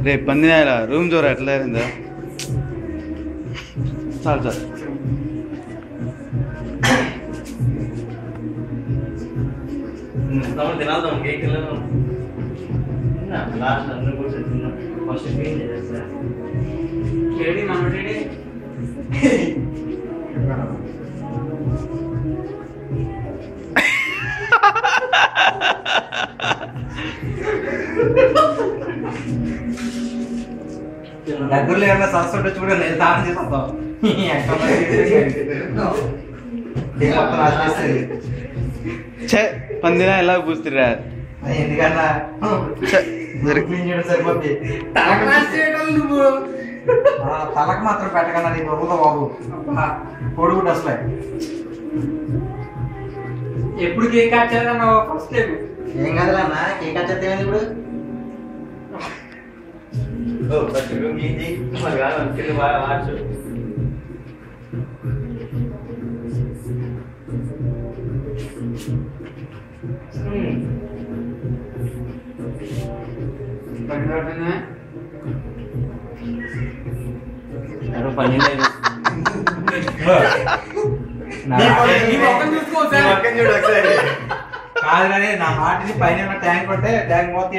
రేపు పందినాయలా రూమ్ జోరు ఎట్లా అయిందా చాలు చాలు తినాలి కేక్ లాస్ట్ అందరూ కూర్చొని ఫస్ట్ క్లీన్ చేసేస్తా చెడి మనోడి దగ్గరలో ఏమన్నా సరస్వతి వచ్చి కూడా నేను దానం చేస్తాం పందినా ఎలా పూస్తురా ఎందుకన్నా సరిపోద్ది తలకు మాత్రం పెట్టకన్నా నీ బొమ్మతో బాబు కొడుకు అసలే ఎప్పుడు కేక్ కట్ చేయాలన్నా ఫస్ట్ ఏం కదలన్నా కేక్ కట్ చేస్తే ఇప్పుడు వాచు పని లేదు కాదు కానీ నా మాటని పైన ట్యాంక్ ఉంటే ట్యాంక్ మొత్తం